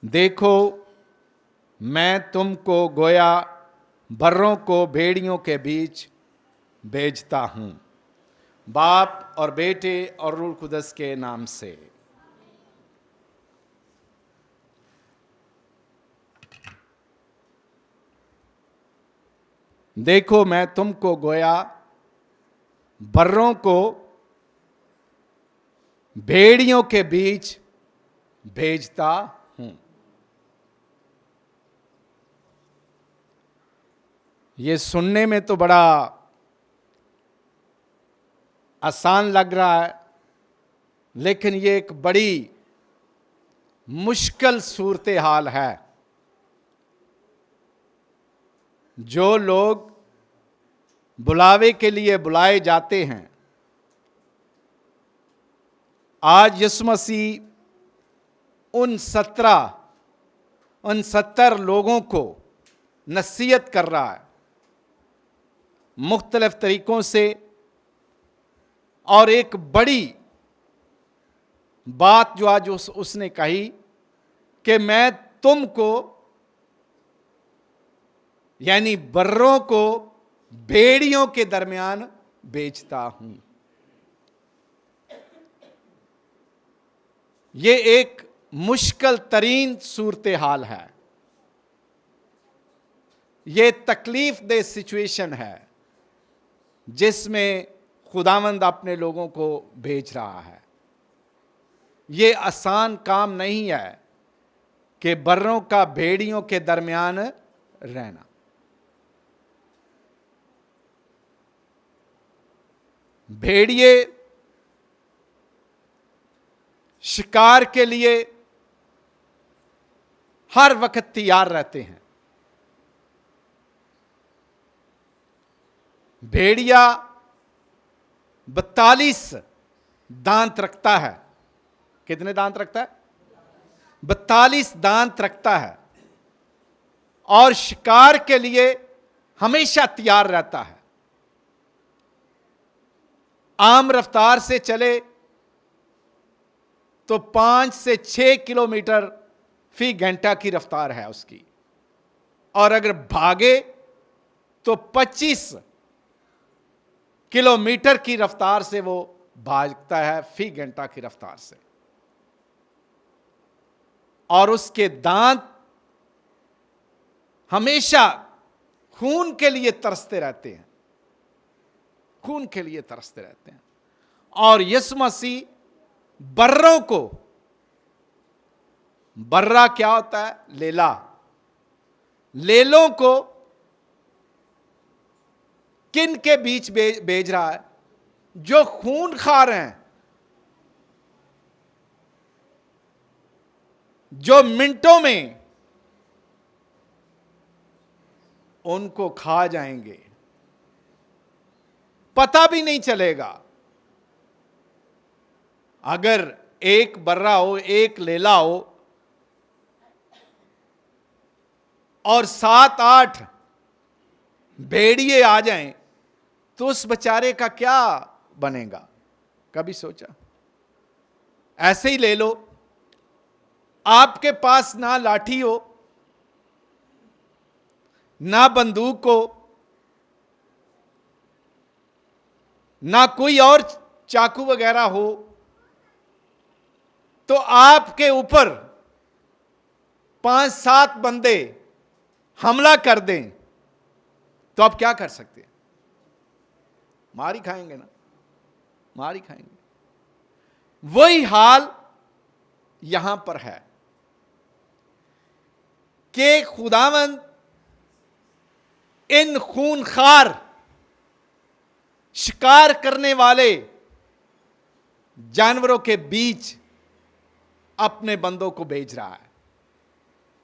देखो मैं तुमको गोया बर्रों को भेड़ियों के बीच भेजता हूं। बाप और बेटे और रूह कुदस के नाम से। देखो मैं तुमको गोया बर्रों को भेड़ियों के बीच भेजता हूं। ये सुनने में तो बड़ा आसान लग रहा है, लेकिन ये एक बड़ी मुश्किल सूरत हाल है। जो लोग बुलावे के लिए बुलाए जाते हैं, आज यीशु मसीह उन 70 लोगों को नसीहत कर रहा है मुख्तलिफ तरीकों से, और एक बड़ी बात जो आज उसने कही कि मैं तुमको यानी बर्रों को भेड़ियों के दरमियान बेचता हूं। ये एक मुश्किल तरीन सूरत हाल है, ये तकलीफ दे सिचुएशन है जिसमें खुदावंद अपने लोगों को भेज रहा है। ये आसान काम नहीं है कि बर्रों का भेड़ियों के दरमियान रहना। भेड़िए शिकार के लिए हर वक्त तैयार रहते हैं। भेड़िया 42 दांत रखता है। कितने दांत रखता है? 42 दांत रखता है, और शिकार के लिए हमेशा तैयार रहता है। आम रफ्तार से चले तो 5 से 6 किलोमीटर फी घंटा की रफ्तार है उसकी, और अगर भागे तो 25 किलोमीटर की रफ्तार से वो भागता है, फी घंटा की रफ्तार से। और उसके दांत हमेशा खून के लिए तरसते रहते हैं, खून के लिए तरसते रहते हैं। और यीशु मसीह बर्रों को, बर्रा क्या होता है? लेला। लेलों को किन के बीच भेज रहा है? जो खून खा रहे हैं, जो मिनटों में उनको खा जाएंगे, पता भी नहीं चलेगा। अगर एक बर्रा हो, एक लेला हो, और 7-8 भेड़िए आ जाएं, तो उस बेचारे का क्या बनेगा? कभी सोचा? ऐसे ही ले लो, आपके पास ना लाठी हो, ना बंदूक हो, ना कोई और चाकू वगैरह हो, तो आपके ऊपर 5-7 बंदे हमला कर दें, तो आप क्या कर सकते हैं? मार ही खाएंगे ना, मार ही खाएंगे। वही हाल यहां पर है कि खुदावंद इन खूनखार शिकार करने वाले जानवरों के बीच अपने बंदों को भेज रहा है।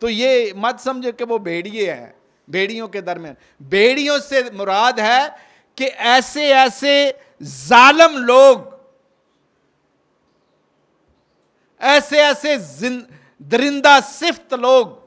तो ये मत समझो कि वो भेड़िए हैं, भेड़ियों के दरमियान। भेड़ियों से मुराद है कि ऐसे ऐसे जालिम लोग, ऐसे ऐसे दरिंदा सिफ्त लोग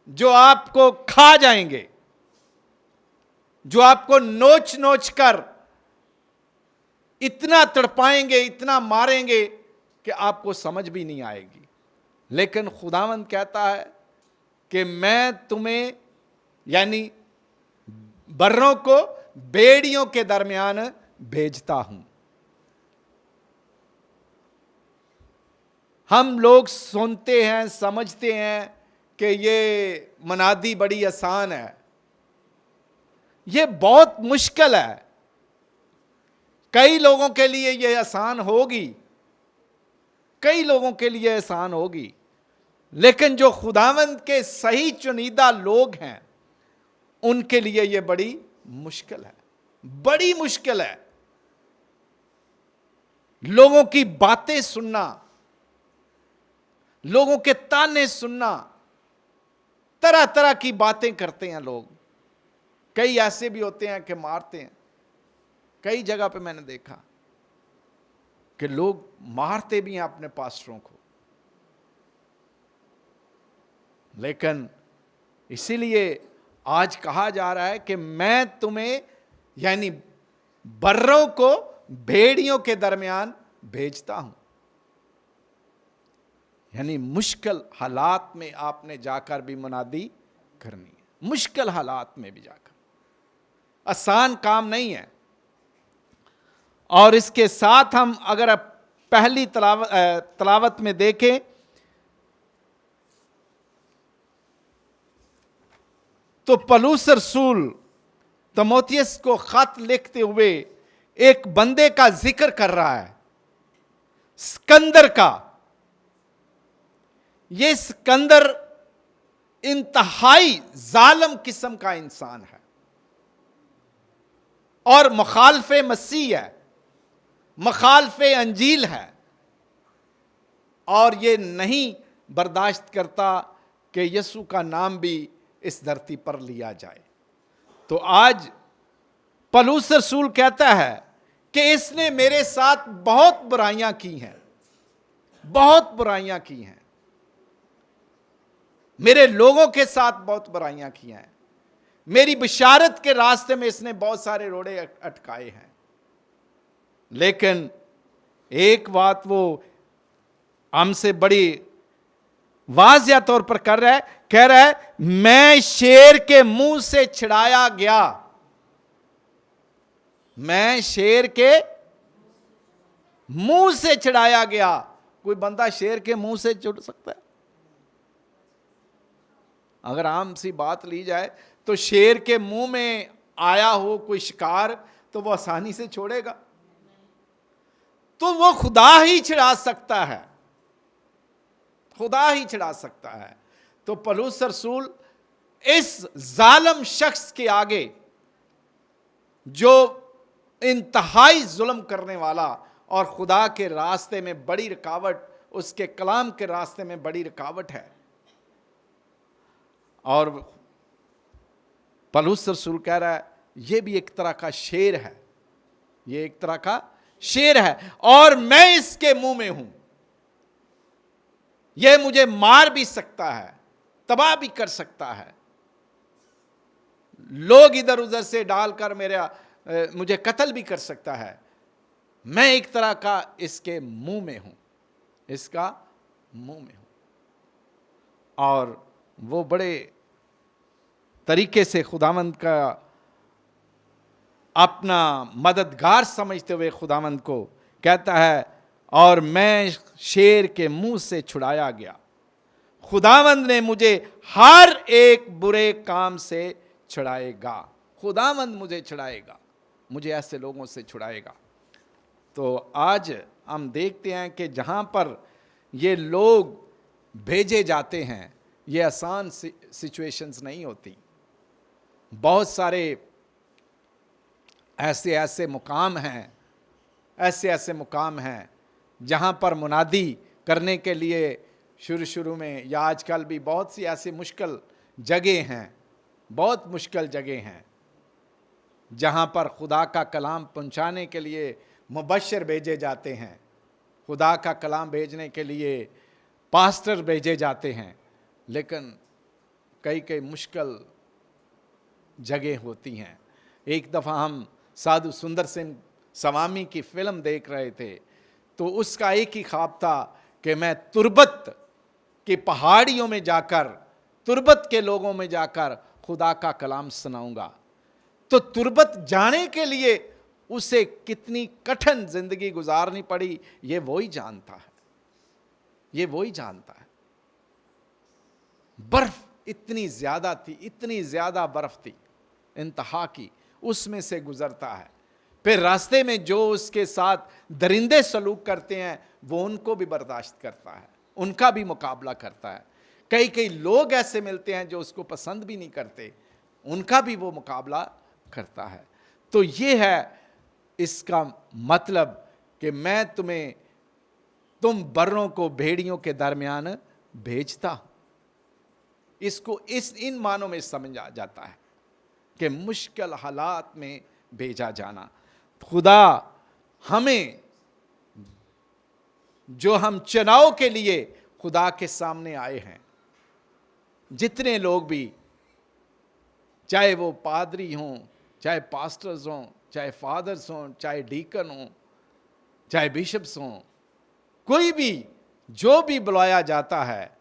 जो आपको खा जाएंगे, जो आपको नोच नोच कर इतना तड़पाएंगे, इतना मारेंगे कि आपको समझ भी नहीं आएगी। लेकिन खुदावंद कहता है कि मैं तुम्हें यानी बर्रों को भेड़ियों के दरमियान भेजता हूं। हम लोग सुनते हैं, समझते हैं कि ये मनादी बड़ी आसान है। ये बहुत मुश्किल है। कई लोगों के लिए ये आसान होगी, कई लोगों के लिए आसान होगी, लेकिन जो खुदावंद के सही चुनिंदा लोग हैं उनके लिए ये बड़ी मुश्किल है, बड़ी मुश्किल है। लोगों की बातें सुनना, लोगों के ताने सुनना, तरह तरह की बातें करते हैं लोग। कई ऐसे भी होते हैं कि मारते हैं। कई जगह पे मैंने देखा कि लोग मारते भी हैं अपने पास्टरों को। लेकिन इसीलिए आज कहा जा रहा है कि मैं तुम्हें यानी बर्रों को भेड़ियों के दरमियान भेजता हूं। यानी मुश्किल हालात में आपने जाकर भी मुनादी करनी है, मुश्किल हालात में भी जाकर। आसान काम नहीं है। और इसके साथ हम अगर पहली तलावत में देखें तो पौलुस रसूल तीमुथियुस को खत लिखते हुए एक बंदे का जिक्र कर रहा है, सिकंदर का। यह सिकंदर इंतहाई जालिम किस्म का इंसान है और मुखालफे मसीह है, मुखालफे अंजील है, और ये नहीं बर्दाश्त करता कि यीशु का नाम भी इस धरती पर लिया जाए। तो आज पौलुस रसूल कहता है कि इसने मेरे साथ बहुत बुराइयां की हैं, बहुत बुराइयां की हैं, मेरे लोगों के साथ बहुत बुराइयां की हैं, मेरी बिशारत के रास्ते में इसने बहुत सारे रोड़े अटकाए हैं। लेकिन एक बात वो हमसे बड़ी वाज़िया तौर पर कह रहा है, मैं शेर के मुंह से छिड़ाया गया। मैं शेर के मुंह से छिड़ाया गया। कोई बंदा शेर के मुंह से छुड़ सकता है? अगर आम सी बात ली जाए तो शेर के मुंह में आया हो कोई शिकार तो वो आसानी से छोड़ेगा? तो वो खुदा ही छिड़ा सकता है, खुदा ही छिड़ा सकता है। तो पौलुस रसूल इस जालिम शख्स के आगे, जो इंतहाई जुल्म करने वाला और खुदा के रास्ते में बड़ी रुकावट, उसके कलाम के रास्ते में बड़ी रुकावट है, और पौलुस रसूल कह रहा है यह भी एक तरह का शेर है, यह एक तरह का शेर है और मैं इसके मुंह में हूं। यह मुझे मार भी सकता है, तबाह भी कर सकता है, लोग इधर उधर से डालकर मुझे कत्ल भी कर सकता है। मैं एक तरह का इसके मुंह में हूं, इसका मुंह में हूं। और वो बड़े तरीके से खुदावंद का अपना मददगार समझते हुए खुदावंद को कहता है, और मैं शेर के मुंह से छुड़ाया गया। खुदावंद ने मुझे हर एक बुरे काम से छुड़ाएगा। खुदावंद मुझे छुड़ाएगा, मुझे ऐसे लोगों से छुड़ाएगा। तो आज हम देखते हैं कि जहां पर ये लोग भेजे जाते हैं, ये आसान सिचुएशंस नहीं होती। बहुत सारे ऐसे मुकाम हैं, ऐसे मुकाम हैं जहाँ पर मुनादी करने के लिए शुरू में या आजकल भी बहुत सी ऐसी मुश्किल जगह हैं, बहुत मुश्किल जगह हैं जहाँ पर खुदा का कलाम पहुँचाने के लिए मुबश्शिर भेजे जाते हैं, खुदा का कलाम भेजने के लिए पास्टर भेजे जाते हैं। लेकिन कई मुश्किल जगह होती हैं। एक दफ़ा हम साधु सुंदर सिंह स्वामी की फिल्म देख रहे थे, तो उसका एक ही ख्वाब था कि मैं तुर्बत कि पहाड़ियों में जाकर, तुर्बत के लोगों में जाकर खुदा का कलाम सुनाऊंगा। तो तुर्बत जाने के लिए उसे कितनी कठिन जिंदगी गुजारनी पड़ी, ये वो ही जानता है, ये वो ही जानता है। बर्फ इतनी ज्यादा थी, इतनी ज्यादा बर्फ थी इंतहा की, उसमें से गुजरता है। फिर रास्ते में जो उसके साथ दरिंदे सलूक करते हैं वो उनको भी बर्दाश्त करता है, उनका भी मुकाबला करता है। कई कई लोग ऐसे मिलते हैं जो उसको पसंद भी नहीं करते, उनका भी वो मुकाबला करता है। तो ये है इसका मतलब कि मैं तुम बर्रों को भेड़ियों के दरमियान भेजता हूं। इसको इन मानों में समझा जाता है कि मुश्किल हालात में भेजा जाना। खुदा हमें, जो हम चुनाव के लिए खुदा के सामने आए हैं, जितने लोग भी, चाहे वो पादरी हों, चाहे पास्टर्स हों, चाहे फादर्स हों, चाहे डीकन हों, चाहे बिशप्स हों, कोई भी जो भी बुलाया जाता है,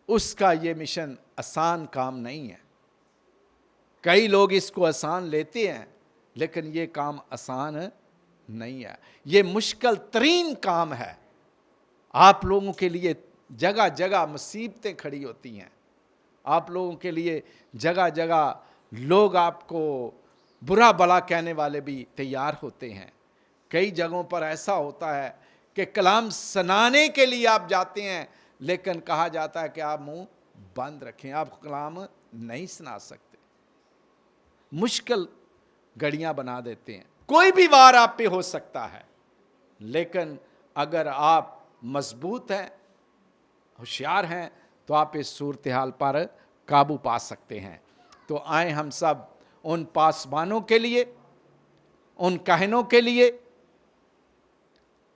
उसका ये मिशन आसान काम नहीं है। कई लोग इसको आसान लेते हैं, लेकिन ये काम आसान नहीं है, ये मुश्किल तरीन काम है। आप लोगों के लिए जगह जगह मुसीबतें खड़ी होती हैं, आप लोगों के लिए जगह जगह लोग आपको बुरा भला कहने वाले भी तैयार होते हैं। कई जगहों पर ऐसा होता है कि कलाम सुनाने के लिए आप जाते हैं, लेकिन कहा जाता है कि आप मुंह बंद रखें, आप कलाम नहीं सुना सकते। मुश्किल घड़ियां बना देते हैं। कोई भी वार आप पे हो सकता है, लेकिन अगर आप मजबूत हैं, होशियार हैं, तो आप इस सूरत हाल पर काबू पा सकते हैं। तो आए हम सब उन पासबानों के लिए, उन कहनों के लिए,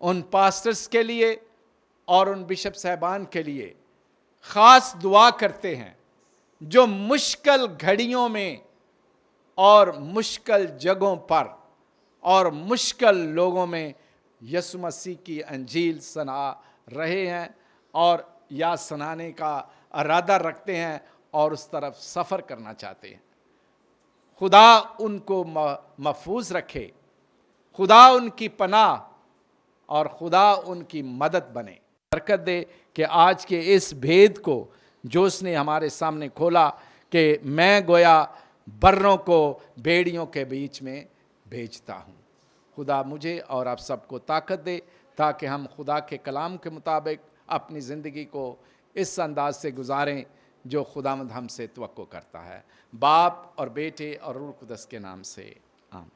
उन पास्टर्स के लिए और उन बिशप साहबान के लिए खास दुआ करते हैं, जो मुश्किल घड़ियों में और मुश्किल जगहों पर और मुश्किल लोगों में यसु मसीह की अंजील सुना रहे हैं और या सुनाने का इरादा रखते हैं और उस तरफ सफ़र करना चाहते हैं। खुदा उनको महफूज रखे, खुदा उनकी पनाह और खुदा उनकी मदद बने। बरकत दे कि आज के इस भेद को जो उसने हमारे सामने खोला कि मैं गोया बर्रों को भेड़ियों के बीच में भेजता हूँ। खुदा मुझे और आप सबको ताकत दे ताकि हम खुदा के कलाम के मुताबिक अपनी ज़िंदगी को इस अंदाज से गुजारें जो खुदावंद हमसे तवक्को करता है। बाप और बेटे और रूह कुदस के नाम से आमीन।